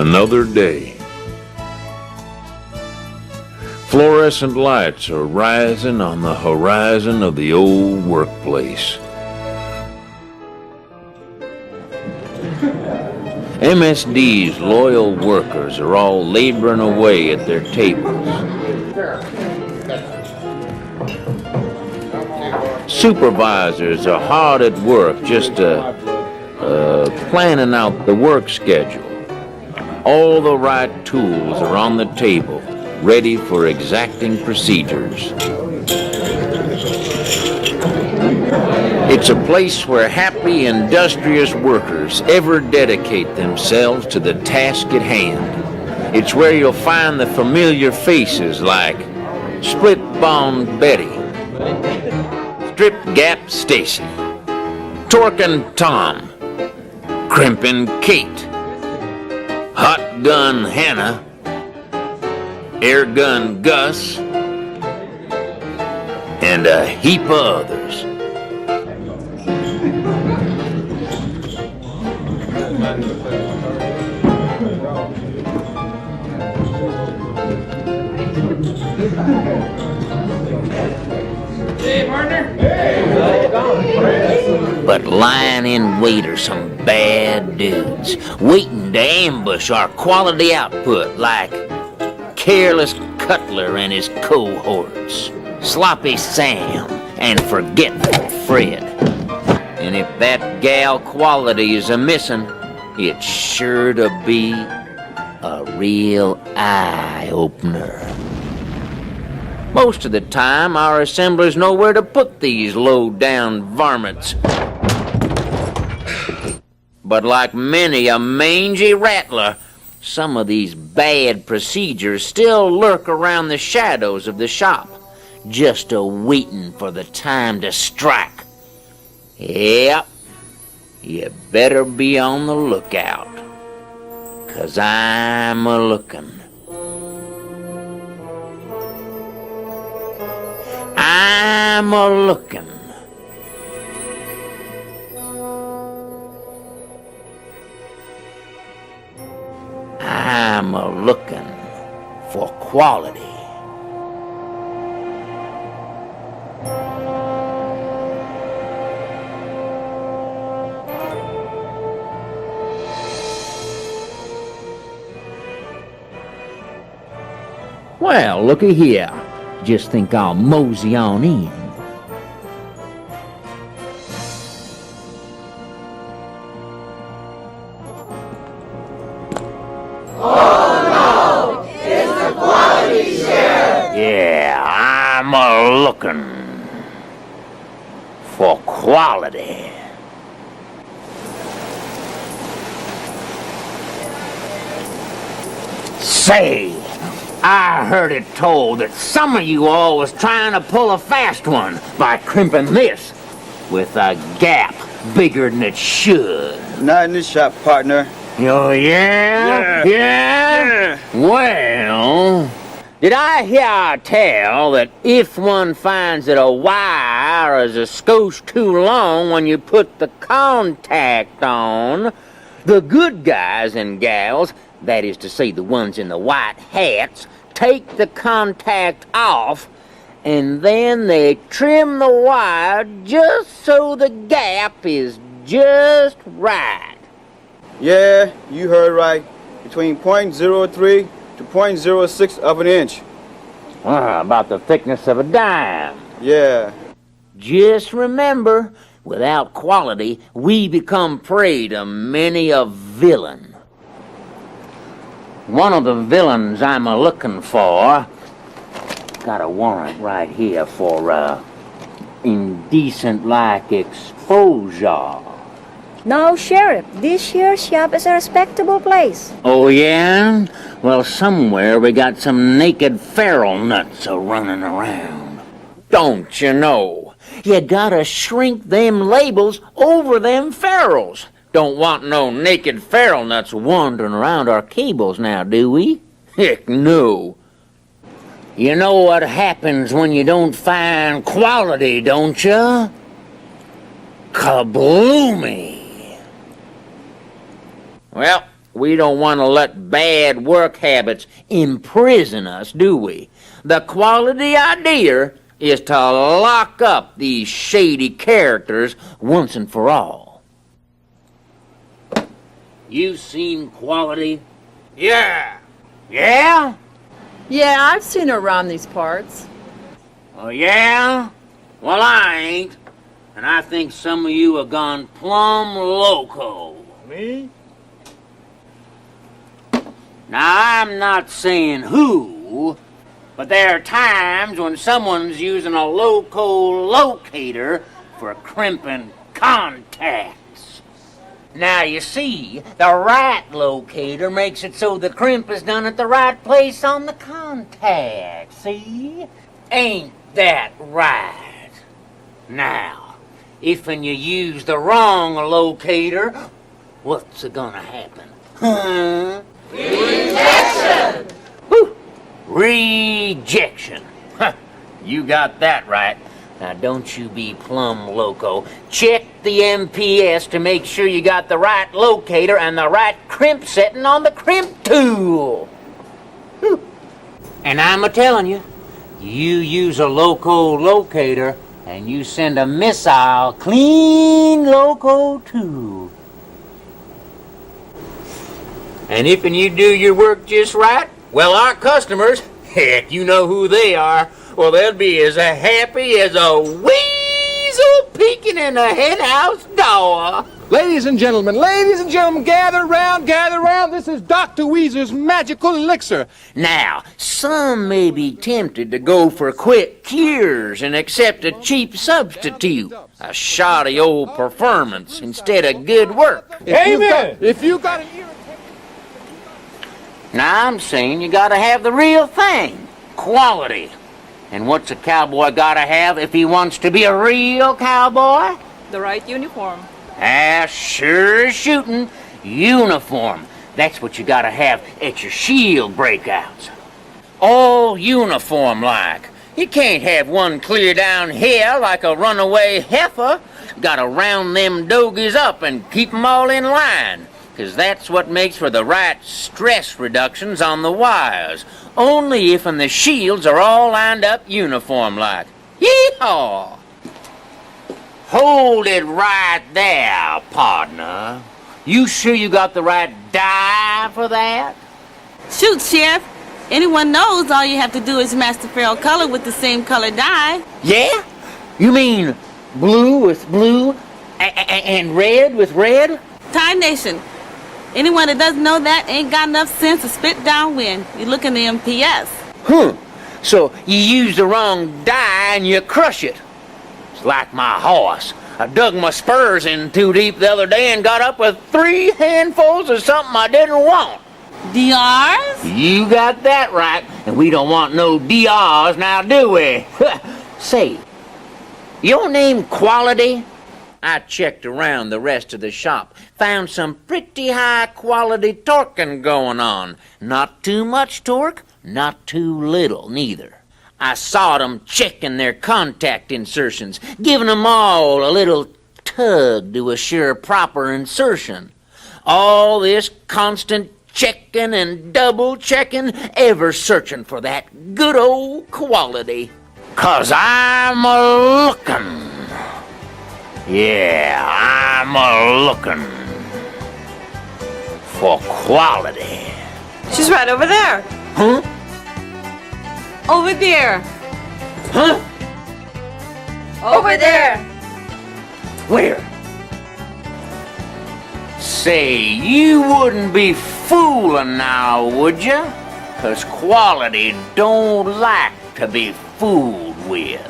Another day. Fluorescent lights are rising on the horizon of the old workplace. MSD's loyal workers are all laboring away at their tables. Supervisors are hard at work just planning out the work schedule. All the right tools are on the table, ready for exacting procedures. It's a place where happy, industrious workers ever dedicate themselves to the task at hand. It's where you'll find the familiar faces like Split Bond Betty, Strip Gap Stacy, Torkin Tom, Crimpin Kate, Hot Gun Hannah, Air Gun Gus, and a heap of others. Hey, partner. Hey. But lying in wait are some bad dudes, waiting to ambush our quality output like Careless Cutler and his cohorts, Sloppy Sam and Forgetful Fred. And if that gal Quality is a-missin', it's sure to be a real eye-opener. Most of the time, our assemblers know where to put these low-down varmints. But like many a mangy rattler, some of these bad procedures still lurk around the shadows of the shop, just a-waiting for the time to strike. Yep, you better be on the lookout, 'cause I'm a-lookin'. I'm a-lookin'. I'm a-lookin' for quality. Well, looky here. Just think I'll mosey on in. Oh no! It's the quality sheriff! Yeah, I'm a-lookin' for quality. Say, I heard it told that some of you all was trying to pull a fast one by crimping this with a gap bigger than it should. Not in this shop, partner. Oh, yeah? Yeah? Well, did I hear tell that if one finds that a wire is a skosh too long when you put the contact on, the good guys and gals, that is to say the ones in the white hats, take the contact off, and then they trim the wire just so the gap is just right. Yeah, you heard right. Between 0.03 to 0.06 of an inch. About the thickness of a dime. Yeah. Just remember, without quality, we become prey to many a villain. One of the villains I'm a-looking for, got a warrant right here for, indecent-like exposure. No, Sheriff, this here shop is a respectable place. Oh, yeah? Well, somewhere we got some naked feral nuts a-running around. Don't you know? You gotta shrink them labels over them ferals. Don't want no naked feral nuts wandering around our cables now, do we? Heck no. You know what happens when you don't find quality, don't you? Kabloomy. Well, We don't want to let bad work habits imprison us, do we? The quality idea is to lock up these shady characters once and for all. You seen Quality? Yeah. Yeah? Yeah, I've seen her around these parts. Oh, yeah? Well, I ain't. And I think some of you have gone plumb loco. Me? Now, I'm not saying who, but there are times when someone's using a loco locator for crimping contacts. Now, you see, the right locator makes it so the crimp is done at the right place on the contact, see? Ain't that right? Now, if when you use the wrong locator, what's gonna happen? Huh? Rejection! Whew. Rejection. Huh. You got that right. Now, don't you be plumb loco. Check the MPS to make sure you got the right locator and the right crimp setting on the crimp tool. Whew. And I'm a-telling you, you use a loco locator and you send a missile clean loco too. And if you do your work just right, well, our customers, heck, you know who they are. Well, they'll be as happy as a weasel peeking in a henhouse door. Ladies and gentlemen, gather round. This is Dr. Weezer's magical elixir. Now, some may be tempted to go for quick cures and accept a cheap substitute, a shoddy old performance instead of good work. Amen. If you got an irritation... Now, I'm saying you gotta have the real thing, quality. And what's a cowboy gotta have if he wants to be a real cowboy? The right uniform. Sure as shooting, uniform. That's what you gotta have at your shield breakouts. All uniform like. You can't have one clear down here like a runaway heifer. Gotta round them dogies up and keep 'em all in line. 'Cause that's what makes for the right stress reductions on the wires. Only if the shields are all lined up uniform-like. Yee-haw! Hold it right there, partner. You sure you got the right dye for that? Shoot, Sheriff. Anyone knows all you have to do is match the feral color with the same color dye. Yeah? You mean blue with blue and red with red? Tie Nation. Anyone that doesn't know that ain't got enough sense to spit downwind. You look in the MPS. So you use the wrong dye and you crush it. It's like my horse. I dug my spurs in too deep the other day and got up with 3 handfuls of something I didn't want. DRs? You got that right, and we don't want no DRs now, do we? Say, your name Quality? I checked around the rest of the shop, found some pretty high-quality torquing going on. Not too much torque, not too little neither. I saw them checking their contact insertions, giving them all a little tug to assure proper insertion. All this constant checking and double-checking, ever searching for that good old quality. 'Cause I'm a-looking. Yeah, I'm a-looking for quality. She's right over there. Huh? Over there. Huh? Over there. Where? Say, you wouldn't be fooling now, would you? 'Cause quality don't like to be fooled with.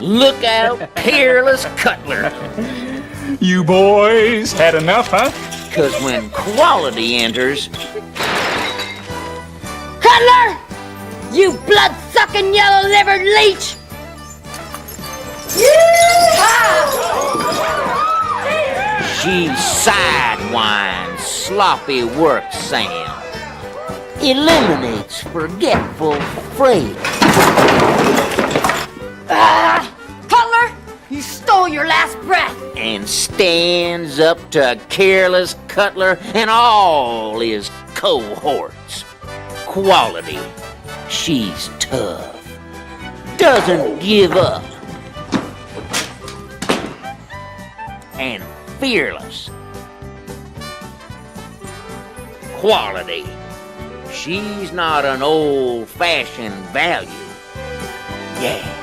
Look out, Peerless Cutler. You boys had enough, huh? 'Cause when quality enters... Cutler! You blood-sucking yellow-livered leech! She sidewinds sloppy work Sam. Eliminates forgetful freight. Cutler! You stole your last breath! and stands up to Careless Cutler and all his cohorts. Quality. She's tough. Doesn't give up. And fearless. Quality. She's not an old-fashioned value. Yeah.